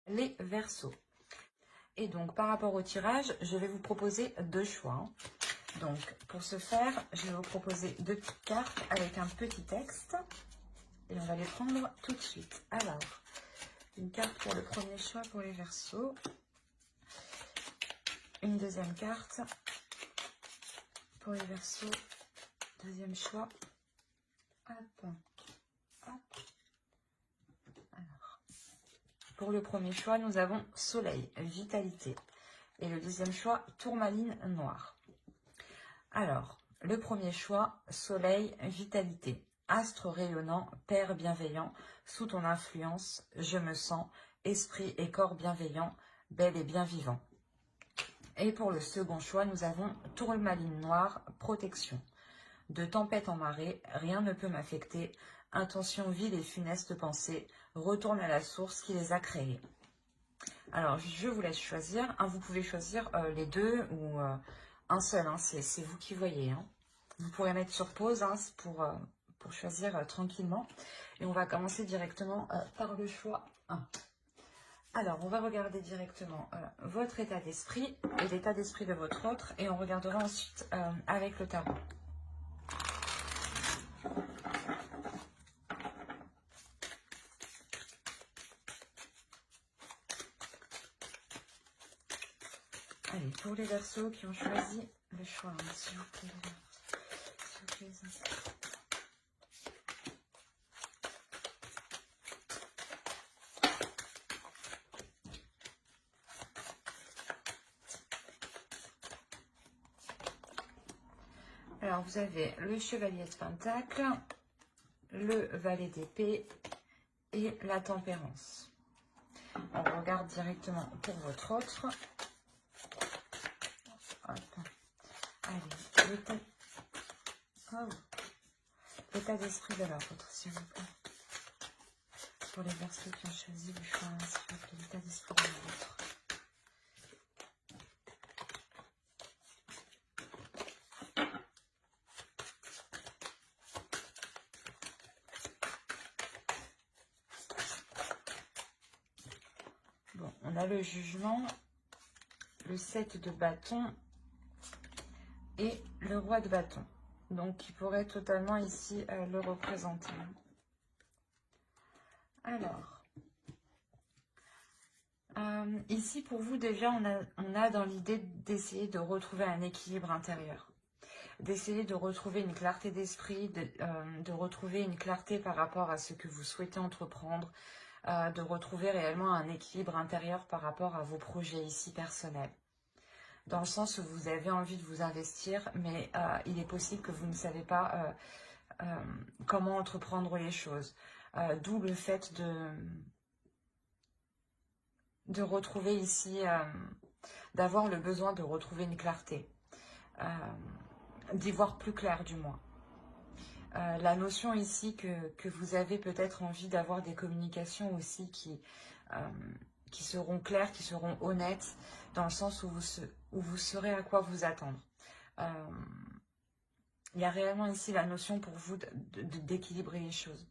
les Verseaux. Et donc, par rapport au tirage, je vais vous proposer deux choix. Donc, pour ce faire, je vais vous proposer deux petites cartes avec un petit texte. Et on va les prendre tout de suite. Alors, une carte pour le premier choix pour les Verseaux. Une deuxième carte pour les Verseaux. Deuxième choix. Hop. Hop. Alors, pour le premier choix, nous avons Soleil, Vitalité. Et le deuxième choix, Tourmaline Noire. Alors, le premier choix, Soleil, Vitalité. Astre rayonnant, Père bienveillant, sous ton influence, je me sens, esprit et corps bienveillant, bel et bien vivant. Et pour le second choix, nous avons Tourmaline Noire, Protection. De tempête en marée, rien ne peut m'affecter, intention vile et funeste pensée, retourne à la source qui les a créés. Alors, je vous laisse choisir. Vous pouvez choisir les deux ou un seul, c'est vous qui voyez. Vous pourrez mettre sur pause pour choisir tranquillement. Et on va commencer directement par le choix 1. Alors, on va regarder directement votre état d'esprit et l'état d'esprit de votre autre. Et on regardera ensuite avec le tarot. Allez, pour les Verseaux qui ont choisi le choix 1, s'il vous plaît, s'il vous plaît. Alors, vous avez le Chevalier de Pentacle, le Valet d'épée et la Tempérance. On regarde directement pour votre autre. Hop. Allez, l'état d'esprit de leur autre, s'il vous plaît. Pour les Verseaux qui ont choisi le choix, s'il vous plaît, l'état d'esprit de leur autre. Bon, on a le Jugement, le 7 de bâton et le Roi de bâton. Donc, qui pourrait totalement ici le représenter. Alors, ici pour vous déjà, on a dans l'idée d'essayer de retrouver un équilibre intérieur. D'essayer de retrouver une clarté d'esprit, de retrouver une clarté par rapport à ce que vous souhaitez entreprendre, de retrouver réellement un équilibre intérieur par rapport à vos projets ici personnels. Dans le sens où vous avez envie de vous investir, mais il est possible que vous ne savez pas comment entreprendre les choses. D'où le fait de retrouver ici, d'avoir le besoin de retrouver une clarté, d'y voir plus clair du moins. La notion ici que vous avez peut-être envie d'avoir des communications aussi qui seront claires, qui seront honnêtes, dans le sens où vous saurez à quoi vous attendre. Il y a réellement ici la notion pour vous d'équilibrer les choses,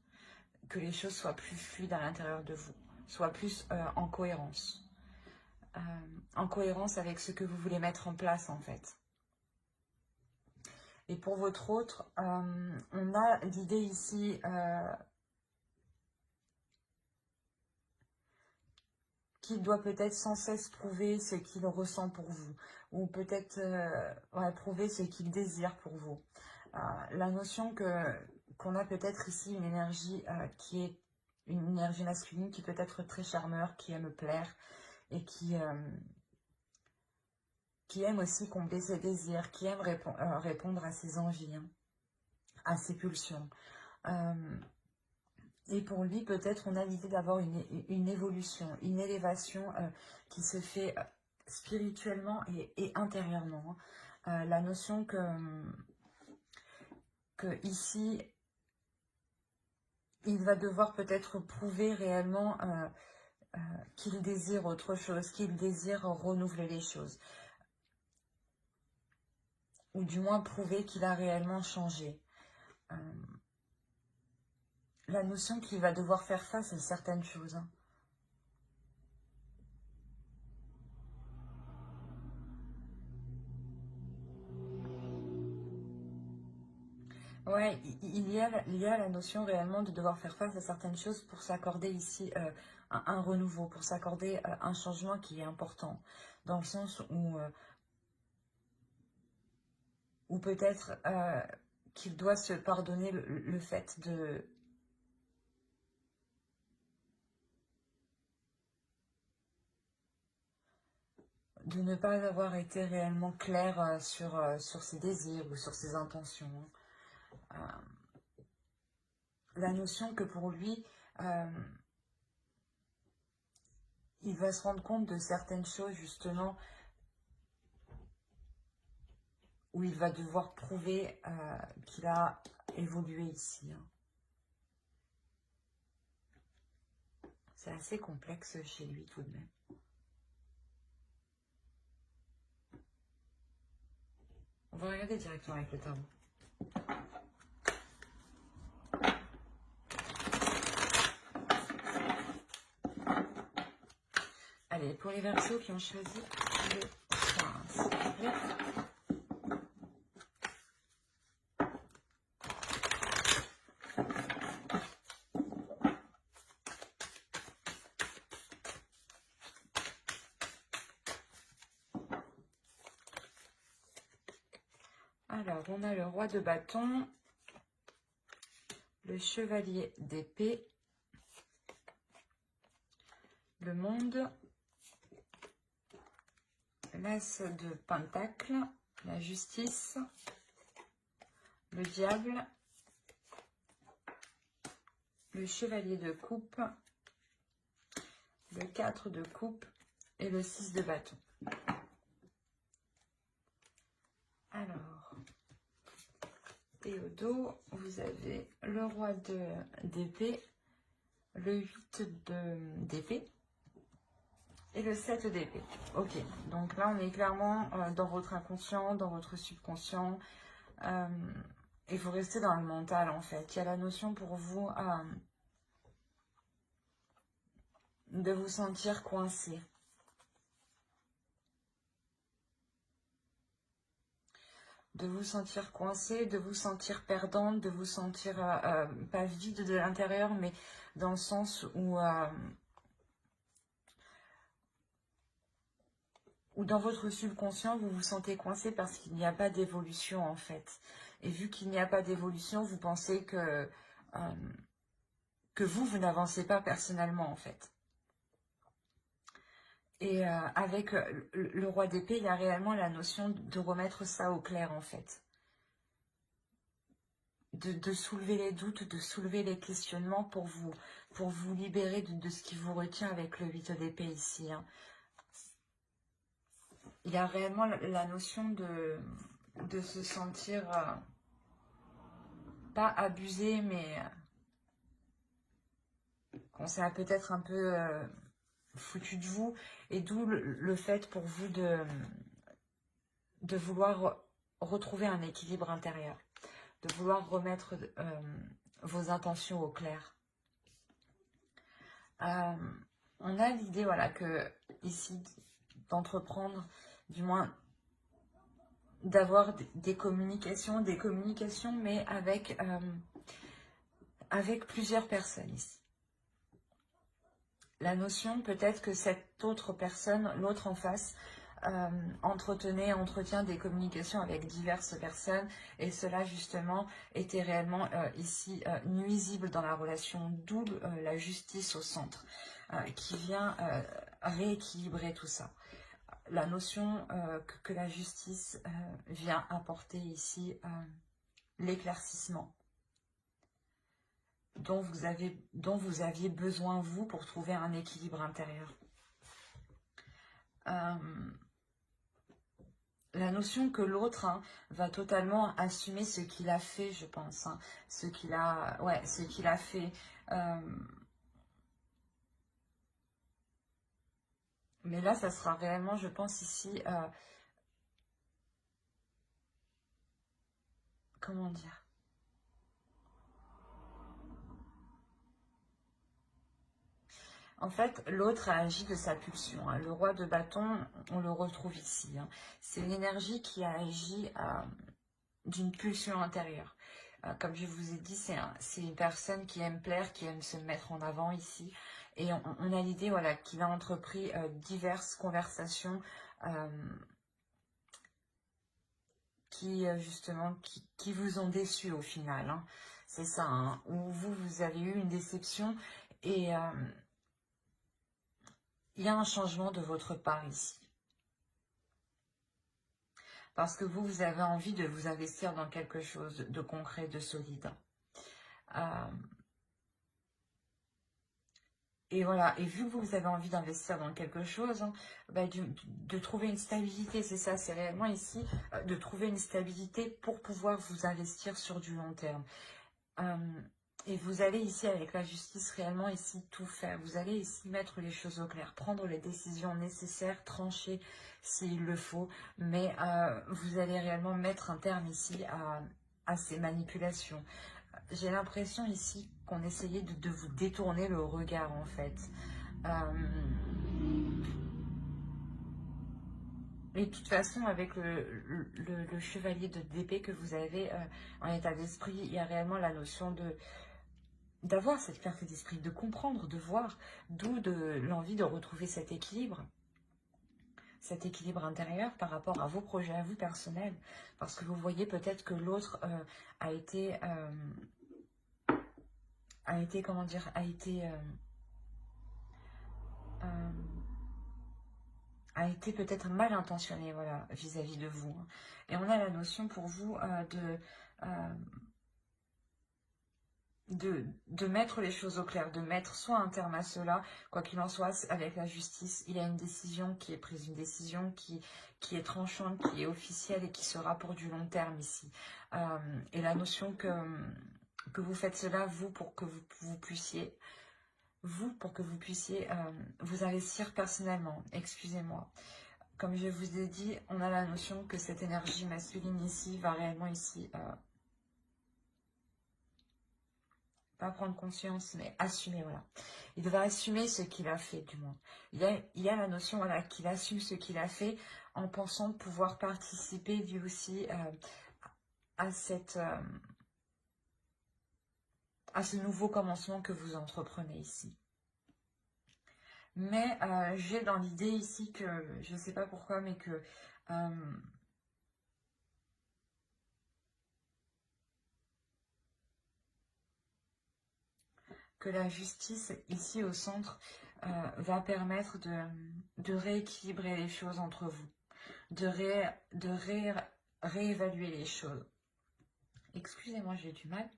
que les choses soient plus fluides à l'intérieur de vous, soient plus en cohérence avec ce que vous voulez mettre en place en fait. Et pour votre autre, on a l'idée ici qu'il doit peut-être sans cesse prouver ce qu'il ressent pour vous, ou peut-être prouver ce qu'il désire pour vous. La notion qu'on a peut-être ici une énergie qui est une énergie masculine qui peut être très charmeur, qui aime plaire et qui aime aussi combler ses désirs, qui aime répondre à ses envies, à ses pulsions. Et pour lui, peut-être, on a l'idée d'avoir une évolution, une élévation qui se fait spirituellement et intérieurement. La notion que ici, il va devoir peut-être prouver réellement qu'il désire autre chose, qu'il désire renouveler les choses. Ou du moins prouver qu'il a réellement changé. La notion qu'il va devoir faire face à certaines choses. Ouais, il y a la notion réellement de devoir faire face à certaines choses pour s'accorder ici un renouveau, pour s'accorder un changement qui est important, dans le sens où peut-être qu'il doit se pardonner le fait de ne pas avoir été réellement clair sur ses désirs ou sur ses intentions. La notion que pour lui, il va se rendre compte de certaines choses justement où il va devoir prouver qu'il a évolué ici. C'est assez complexe chez lui tout de même. On va regarder directement avec le tarot. Allez, pour les Verseaux qui ont choisi le soin, s'il vous plaît. Alors, on a le roi de bâton, le chevalier d'épée, le monde, l'as de pentacle, la justice, le diable, le chevalier de coupe, le 4 de coupe et le 6 de bâton. Alors, et au dos, vous avez le roi d'épée, le 8 d'épée et le 7 d'épée. Ok, donc là on est clairement dans votre inconscient, dans votre subconscient. Et vous restez dans le mental en fait. Il y a la notion pour vous de vous sentir coincé. De vous sentir coincé, de vous sentir perdante, de vous sentir pas vide de l'intérieur, mais dans le sens où dans votre subconscient, vous vous sentez coincé parce qu'il n'y a pas d'évolution en fait. Et vu qu'il n'y a pas d'évolution, vous pensez que vous n'avancez pas personnellement en fait. Et avec le roi d'épée, il y a réellement la notion de remettre ça au clair en fait. De soulever les doutes, de soulever les questionnements pour vous libérer de ce qui vous retient avec le 8 d'épée ici. Hein. Il y a réellement la notion de se sentir pas abusé, mais qu'on s'est peut-être un peu foutu de vous. Et d'où le fait pour vous de vouloir retrouver un équilibre intérieur, de vouloir remettre vos intentions au clair. On a l'idée, voilà, que ici, d'entreprendre, du moins, d'avoir des communications, mais avec plusieurs personnes ici. La notion, peut-être que cette autre personne, l'autre en face, entretient des communications avec diverses personnes et cela justement était réellement ici nuisible dans la relation, d'où la justice au centre qui vient rééquilibrer tout ça. La notion que la justice vient apporter ici l'éclaircissement dont vous aviez besoin vous pour trouver un équilibre intérieur. La notion que l'autre va totalement assumer ce qu'il a fait, je pense. Hein, ce qu'il a fait. Mais là, ça sera réellement, je pense, ici... comment dire? En fait, l'autre a agi de sa pulsion. Hein. Le roi de bâton, on le retrouve ici. Hein. C'est l'énergie qui a agi d'une pulsion intérieure. Comme je vous ai dit, c'est une personne qui aime plaire, qui aime se mettre en avant ici. Et on a l'idée, voilà, qu'il a entrepris diverses conversations justement, qui vous ont déçu au final. Hein. C'est ça, hein, où vous avez eu une déception et il y a un changement de votre part ici. Parce que vous avez envie de vous investir dans quelque chose de concret, de solide. Et voilà, et vu que vous avez envie d'investir dans quelque chose, hein, bah, de trouver une stabilité, c'est ça, c'est réellement ici, de trouver une stabilité pour pouvoir vous investir sur du long terme. Et vous allez ici, avec la justice, réellement ici tout faire. Vous allez ici mettre les choses au clair, prendre les décisions nécessaires, trancher s'il le faut, mais vous allez réellement mettre un terme ici à ces manipulations. J'ai l'impression ici qu'on essayait de vous détourner le regard en fait. Et de toute façon, avec le chevalier d'épée que vous avez en état d'esprit, il y a réellement la notion d'avoir cette clarté d'esprit, de comprendre, de voir, d'où l'envie de retrouver cet équilibre intérieur par rapport à vos projets, à vous personnels. Parce que vous voyez peut-être que l'autre a été, comment dire, a été peut-être mal intentionné, voilà, vis-à-vis de vous. Hein. Et on a la notion pour vous de mettre les choses au clair, de mettre soit un terme à cela, quoi qu'il en soit, avec la justice, il y a une décision qui est prise, une décision qui est tranchante, qui est officielle et qui sera pour du long terme ici. Et la notion que vous faites cela, vous, pour que vous puissiez vous investir personnellement, excusez-moi. Comme je vous ai dit, on a la notion que cette énergie masculine ici va réellement ici, pas prendre conscience, mais assumer, voilà. Il va assumer ce qu'il a fait, du moins. Il y a la notion, voilà, qu'il assume ce qu'il a fait en pensant pouvoir participer, lui aussi, à ce nouveau commencement que vous entreprenez ici. Mais j'ai dans l'idée ici que, je ne sais pas pourquoi, mais que la justice ici au centre va permettre de rééquilibrer les choses entre vous, de réévaluer les choses. Excusez-moi, j'ai du mal.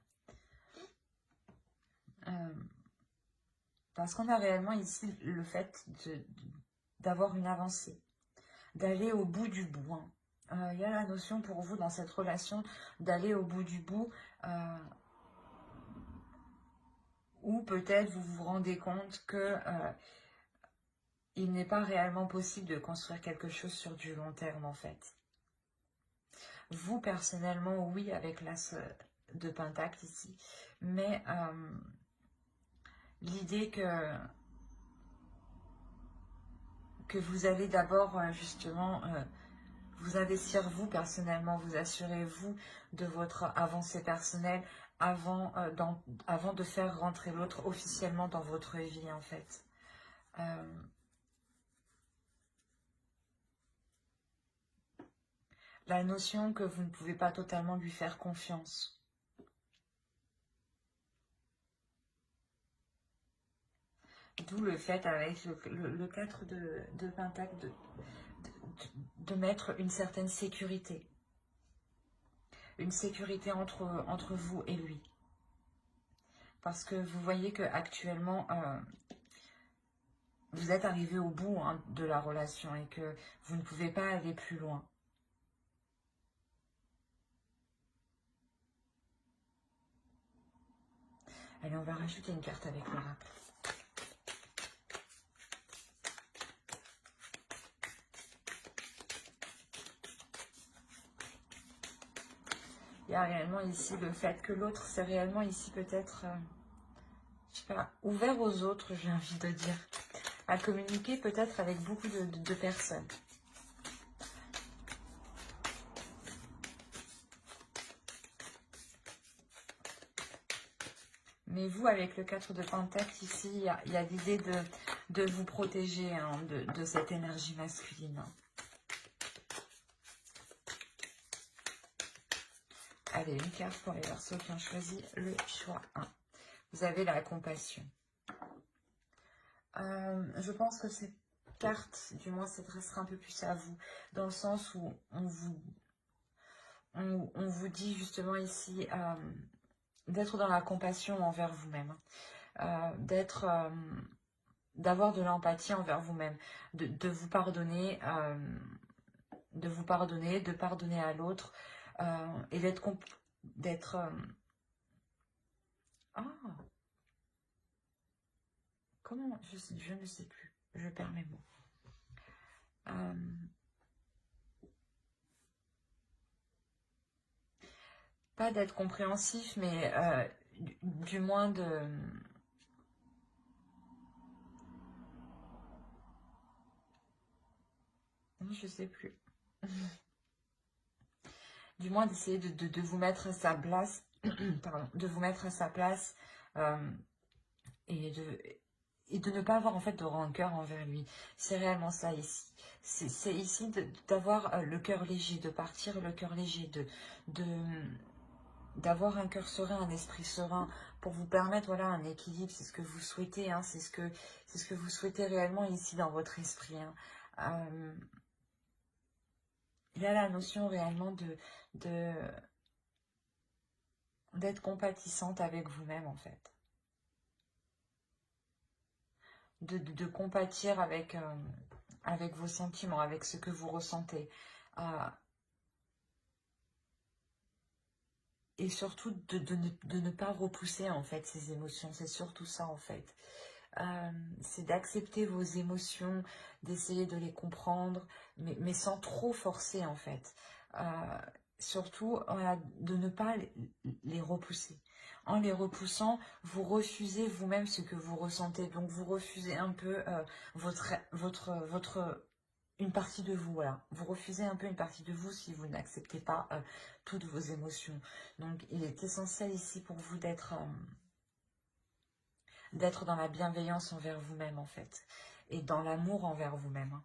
Parce qu'on a réellement ici le fait d'avoir une avancée, d'aller au bout du bout. Hein. Il y a la notion pour vous dans cette relation d'aller au bout du bout, ou peut-être vous vous rendez compte que il n'est pas réellement possible de construire quelque chose sur du long terme en fait. Vous personnellement, oui, avec l'as de Pentacle ici, mais l'idée que vous allez d'abord justement vous investir vous personnellement, vous assurer vous de votre avancée personnelle avant de faire rentrer l'autre officiellement dans votre vie en fait. La notion que vous ne pouvez pas totalement lui faire confiance. D'où le fait avec le 4 de Pentacle de mettre une certaine sécurité. Une sécurité entre vous et lui. Parce que vous voyez que actuellement vous êtes arrivé au bout hein, de la relation et que vous ne pouvez pas aller plus loin. Allez, on va rajouter une carte avec l'oracle. Il y a réellement ici le fait que l'autre, c'est réellement ici peut-être, je sais pas, ouvert aux autres, j'ai envie de dire. À communiquer peut-être avec beaucoup de personnes. Mais vous, avec le 4 de Pentacle, ici, il y a l'idée de vous protéger hein, de cette énergie masculine. Allez, une carte pour les Verseaux qui ont choisi le choix 1. Vous avez la compassion. Je pense que cette carte, du moins, s'adressera un peu plus à vous, dans le sens où on vous dit justement ici d'être dans la compassion envers vous-même, d'avoir de l'empathie envers vous-même, de vous pardonner, de pardonner à l'autre, et ah, comment, je ne sais plus, je perds mes mots. Pas d'être compréhensif, mais du moins de... Je sais plus. Du moins d'essayer de vous mettre à sa place, pardon, de vous mettre à sa place et de ne pas avoir en fait de rancœur envers lui. C'est réellement ça ici. C'est ici d'avoir le cœur léger, de partir le cœur léger, d'avoir un cœur serein, un esprit serein, pour vous permettre voilà un équilibre. C'est ce que vous souhaitez, hein, c'est ce que vous souhaitez réellement ici dans votre esprit. Hein. Il y a la notion réellement d'être compatissante avec vous-même en fait. De compatir avec vos sentiments, avec ce que vous ressentez. Et surtout de ne pas repousser en fait ces émotions. C'est surtout ça en fait. C'est d'accepter vos émotions, d'essayer de les comprendre, mais sans trop forcer en fait. Surtout de ne pas les repousser. En les repoussant, vous refusez vous-même ce que vous ressentez. Donc vous refusez un peu une partie de vous. Voilà. Vous refusez un peu une partie de vous si vous n'acceptez pas toutes vos émotions. Donc il est essentiel ici pour vous d'être dans la bienveillance envers vous-même en fait, et dans l'amour envers vous-même.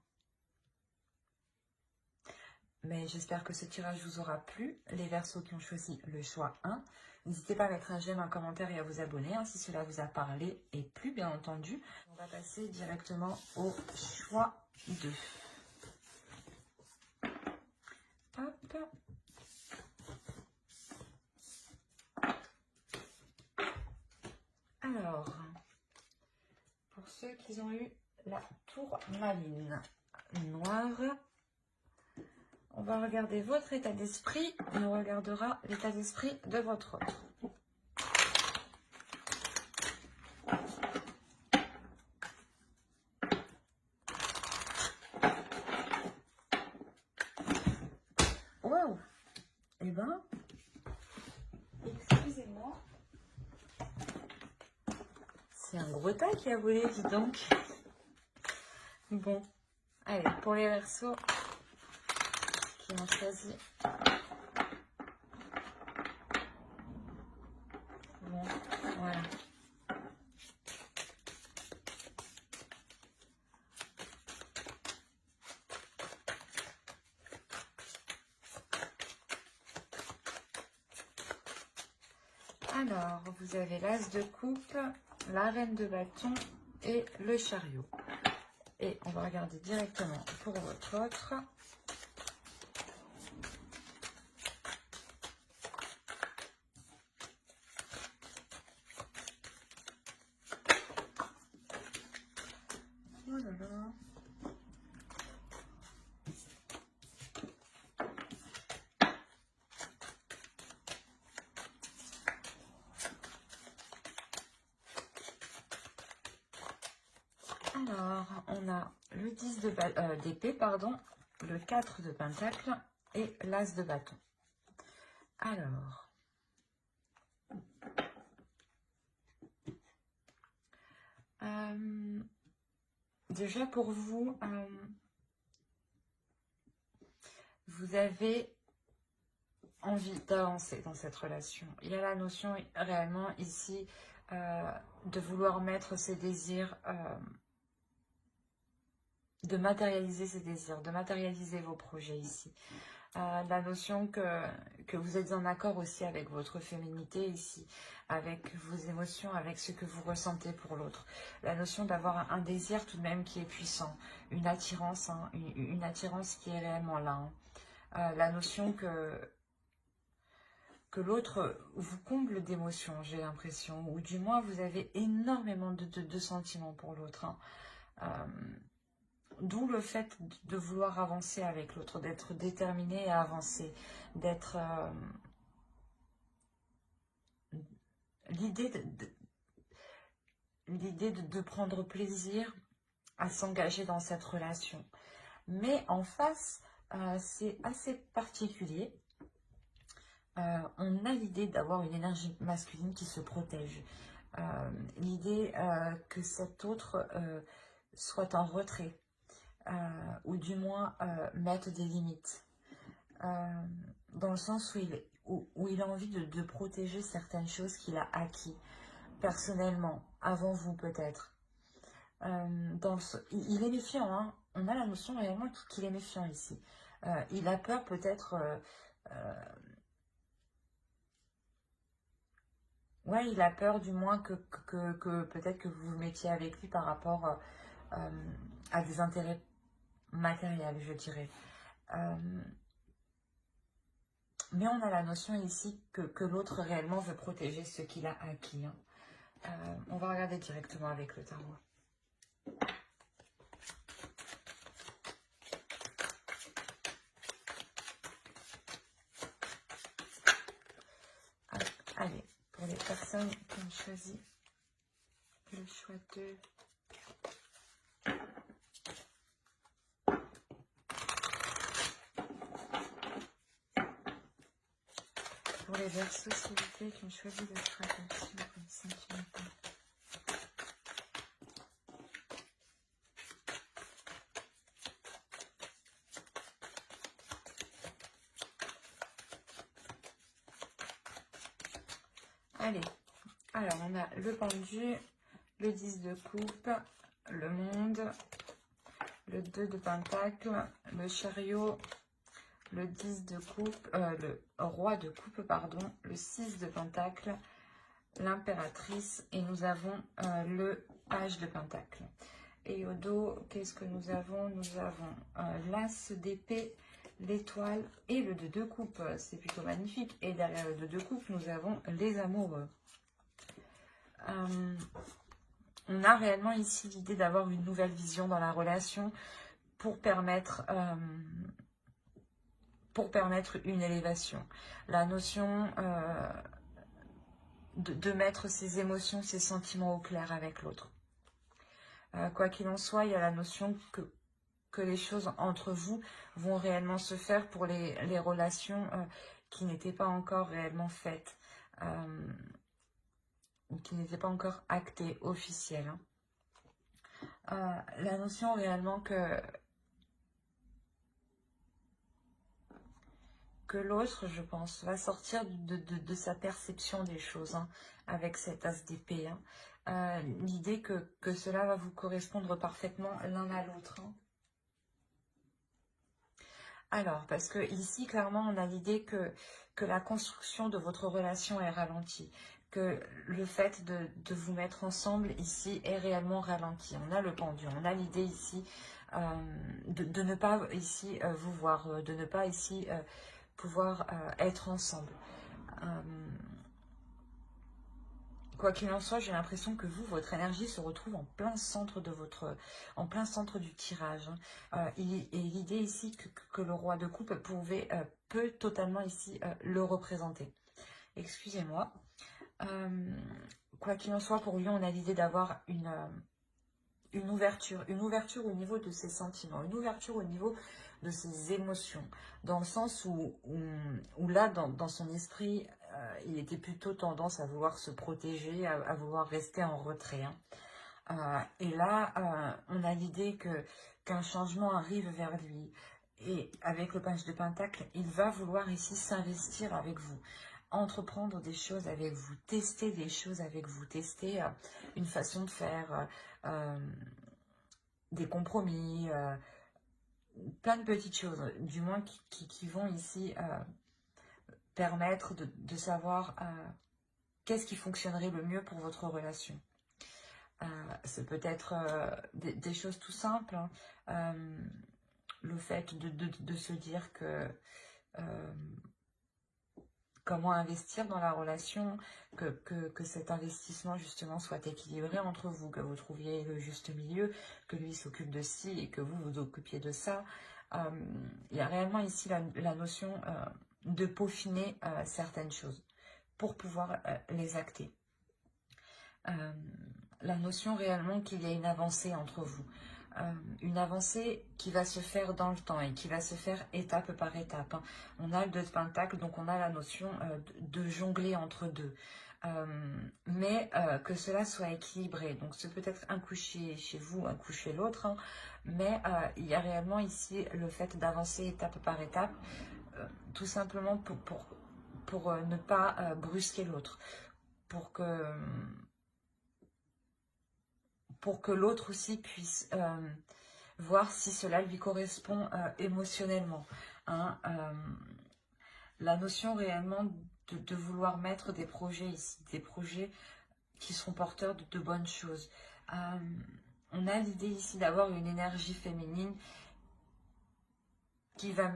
Mais j'espère que ce tirage vous aura plu. Les Verseaux qui ont choisi le choix 1, n'hésitez pas à mettre un j'aime, un commentaire et à vous abonner hein, si cela vous a parlé et plu bien entendu. On va passer directement au choix 2. Hop. Alors, pour ceux qui ont eu la tourmaline noire, on va regarder votre état d'esprit et on regardera l'état d'esprit de votre autre. Wow! Eh ben, excusez-moi. C'est un gros tas qui a volé, dis donc. Bon, allez, pour les Verseaux qui ont choisi. Bon, voilà. Alors, vous avez l'As de coupe, la Reine de bâton et le chariot. Et on va regarder directement pour votre autre. Oh là là. Alors, on a le 10 d'épée, pardon, le 4 de pentacle et l'As de bâton. Alors, déjà pour vous, vous avez envie d'avancer dans cette relation. Il y a la notion réellement ici de vouloir mettre ses désirs, de matérialiser ses désirs, de matérialiser vos projets ici. La notion que vous êtes en accord aussi avec votre féminité ici, avec vos émotions, avec ce que vous ressentez pour l'autre. La notion d'avoir un désir tout de même qui est puissant, une attirance, hein, une attirance qui est réellement là. Hein. La notion que l'autre vous comble d'émotions, j'ai l'impression, ou du moins vous avez énormément de sentiments pour l'autre. Hein. D'où le fait de vouloir avancer avec l'autre, d'être déterminé à avancer, d'être... l'idée de prendre plaisir à s'engager dans cette relation. Mais en face, c'est assez particulier. On a l'idée d'avoir une énergie masculine qui se protège. L'idée que cet autre soit en retrait. Ou du moins mettre des limites, dans le sens où il a envie de protéger certaines choses qu'il a acquis personnellement, avant vous peut-être. Il est méfiant, hein. On a la notion réellement qu'il est méfiant ici. Il a peur peut-être... ouais, il a peur du moins que peut-être que vous vous mettiez avec lui par rapport à des intérêts matériel, je dirais. Mais on a la notion ici que l'autre réellement veut protéger ce qu'il a acquis. Hein. On va regarder directement avec le tarot. Allez, pour les personnes qui ont choisi le choix de... Pour les Verseaux, s'il vous plaît, qui ont choisi de faire attention comme sentiment. Allez, alors on a le pendu, le 10 de coupe, le monde, le 2 de pentacle, le chariot, le 10 de coupe, le roi de coupe, pardon, le 6 de pentacle, l'impératrice, et nous avons le page de pentacle. Et au dos, qu'est-ce que nous avons? Nous avons l'as d'épée, l'étoile et le 2 de coupe. C'est plutôt magnifique. Et derrière le 2 de coupe, nous avons les amoureux. On a réellement ici l'idée d'avoir une nouvelle vision dans la relation pour permettre une élévation. La notion de mettre ses émotions, ses sentiments au clair avec l'autre. Quoi qu'il en soit, il y a la notion que les choses entre vous vont réellement se faire pour les relations qui n'étaient pas encore réellement faites, ou qui n'étaient pas encore actées, officielles. Hein. La notion réellement que l'autre, je pense, va sortir de sa perception des choses, hein, avec cet as d'épée. Hein. L'idée que cela va vous correspondre parfaitement l'un à l'autre. Hein. Alors, parce que ici, clairement, on a l'idée que la construction de votre relation est ralentie, que le fait de vous mettre ensemble ici est réellement ralenti. On a le pendu, on a l'idée ici de ne pas ici vous voir, de ne pas ici pouvoir être ensemble. Quoi qu'il en soit, j'ai l'impression que vous, votre énergie se retrouve en plein centre du tirage. Et l'idée ici que le roi de coupe peut totalement ici le représenter. Excusez-moi. Quoi qu'il en soit, pour lui, on a l'idée d'avoir une ouverture au niveau de ses sentiments, une ouverture au niveau de ses émotions, dans le sens où là, dans son esprit, il était plutôt tendance à vouloir se protéger, à vouloir rester en retrait. Hein. Et là, on a l'idée qu'un changement arrive vers lui. Et avec le page de pentacle, il va vouloir ici s'investir avec vous. entreprendre des choses avec vous, tester des choses avec vous, tester une façon de faire, des compromis, plein de petites choses, du moins qui vont ici permettre de savoir qu'est-ce qui fonctionnerait le mieux pour votre relation. C'est peut-être des choses tout simples, hein. Le fait de se dire que comment investir dans la relation, que cet investissement justement soit équilibré entre vous, que vous trouviez le juste milieu, que lui s'occupe de ci et que vous vous occupiez de ça. Il y a réellement ici la notion de peaufiner certaines choses pour pouvoir les acter. La notion réellement qu'il y a une avancée entre vous. Une avancée qui va se faire dans le temps et qui va se faire étape par étape, hein. On a le 2 de Pentacle, donc on a la notion de jongler entre deux. Mais que cela soit équilibré. Donc c'est peut-être un coup chez vous, un coup chez l'autre, hein. Mais il y a réellement ici le fait d'avancer étape par étape, tout simplement pour ne pas brusquer l'autre, pour que l'autre aussi puisse voir si cela lui correspond émotionnellement, hein. La notion réellement de vouloir mettre des projets ici, des projets qui seront porteurs de bonnes choses. On a l'idée ici d'avoir une énergie féminine qui va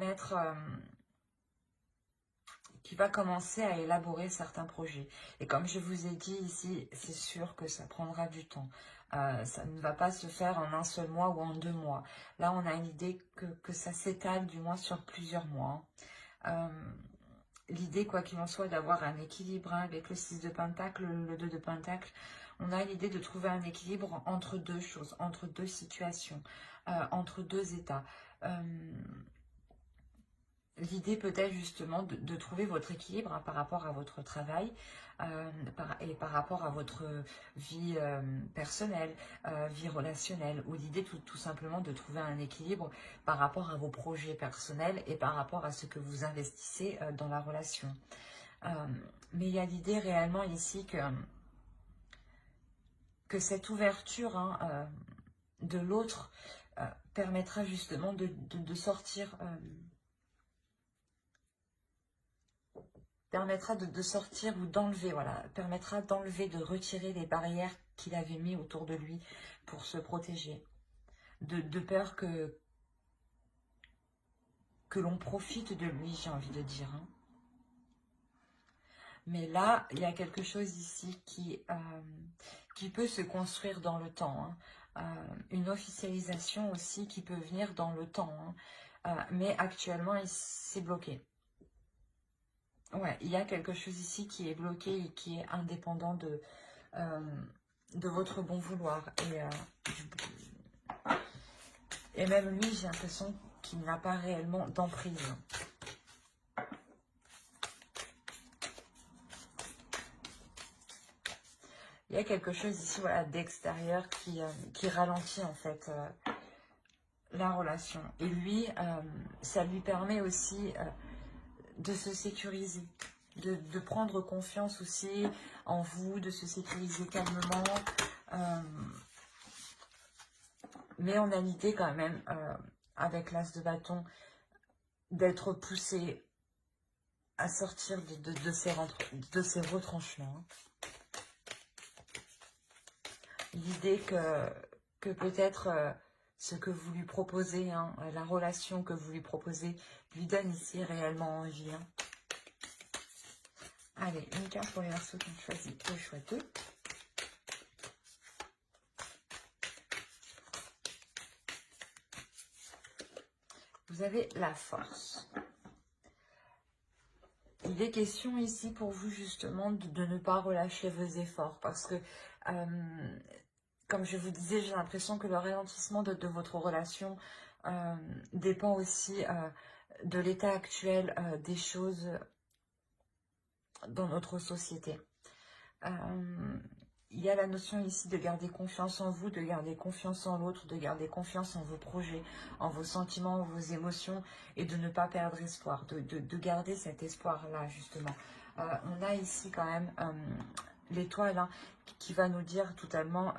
qui va commencer à élaborer certains projets. Et comme je vous ai dit ici, c'est sûr que ça prendra du temps. Ça ne va pas se faire en un seul mois ou en 2 mois. Là, on a l'idée que ça s'étale du moins sur plusieurs mois. L'idée, quoi qu'il en soit, d'avoir un équilibre, hein, avec le 6 de Pentacle, le 2 de Pentacle. On a l'idée de trouver un équilibre entre deux choses, entre deux situations, entre deux états. L'idée peut-être justement de trouver votre équilibre, hein, par rapport à votre travail et par rapport à votre vie personnelle, vie relationnelle, ou l'idée tout simplement de trouver un équilibre par rapport à vos projets personnels et par rapport à ce que vous investissez dans la relation. Mais il y a l'idée réellement ici que cette ouverture, hein, de l'autre permettra justement de sortir... permettra de sortir ou d'enlever, voilà, permettra d'enlever, de retirer les barrières qu'il avait mis autour de lui pour se protéger. De peur que l'on profite de lui, j'ai envie de dire, hein. Mais là, il y a quelque chose ici qui peut se construire dans le temps, hein. Une officialisation aussi qui peut venir dans le temps, hein. Mais actuellement, c'est bloqué. Ouais, il y a quelque chose ici qui est bloqué et qui est indépendant de votre bon vouloir. Et même lui, j'ai l'impression qu'il n'a pas réellement d'emprise. Il y a quelque chose ici, voilà, d'extérieur qui ralentit en fait la relation. Et lui, ça lui permet aussi de se sécuriser, de prendre confiance aussi en vous, de se sécuriser calmement. Mais on a l'idée quand même, avec l'as de bâton, d'être poussé à sortir de ces retranchements. L'idée que peut-être ce que vous lui proposez, hein, la relation que vous lui proposez, lui donne ici réellement envie, hein. Allez, une carte pour les Verseaux qui ont choisi le choix 2. Vous avez la force. Il est question ici pour vous justement de ne pas relâcher vos efforts parce que, comme je vous disais, j'ai l'impression que le ralentissement de votre relation dépend aussi de l'état actuel des choses dans notre société. Il y a la notion ici de garder confiance en vous, de garder confiance en l'autre, de garder confiance en vos projets, en vos sentiments, en vos émotions et de ne pas perdre espoir, de garder cet espoir-là justement. On a ici quand même l'étoile hein, qui va nous dire totalement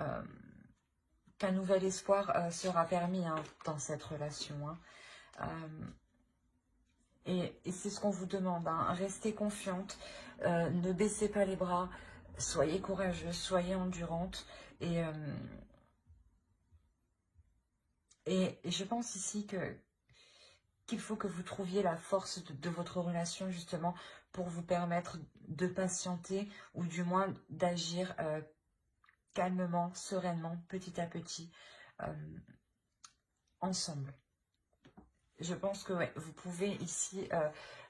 qu'un nouvel espoir sera permis hein, dans cette relation. Hein. Et c'est ce qu'on vous demande, hein. Restez confiante, ne baissez pas les bras, soyez courageuse, soyez endurante. Et je pense ici qu'il faut que vous trouviez la force de votre relation justement pour vous permettre de patienter ou du moins d'agir calmement, sereinement, petit à petit, ensemble. Je pense que ouais, vous pouvez ici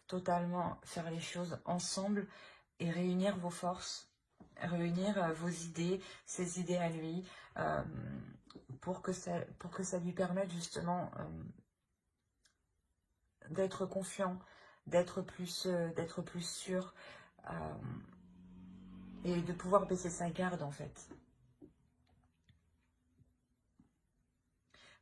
totalement faire les choses ensemble et réunir vos forces, réunir vos idées, ses idées à lui, pour que ça lui permette justement d'être confiant, d'être plus sûr et de pouvoir baisser sa garde en fait.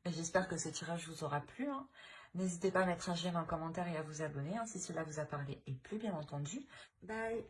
J'espère que ce tirage vous aura plu. Hein. N'hésitez pas à mettre un j'aime, un commentaire et à vous abonner hein, si cela vous a parlé et plu bien entendu. Bye!